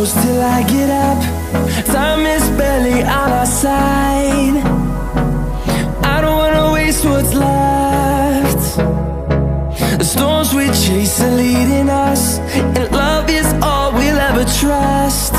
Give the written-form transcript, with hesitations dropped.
close till I get up. Time is barely on our side. I don't wanna waste what's left. The storms we chase are leading us, and love is all we'll ever trust.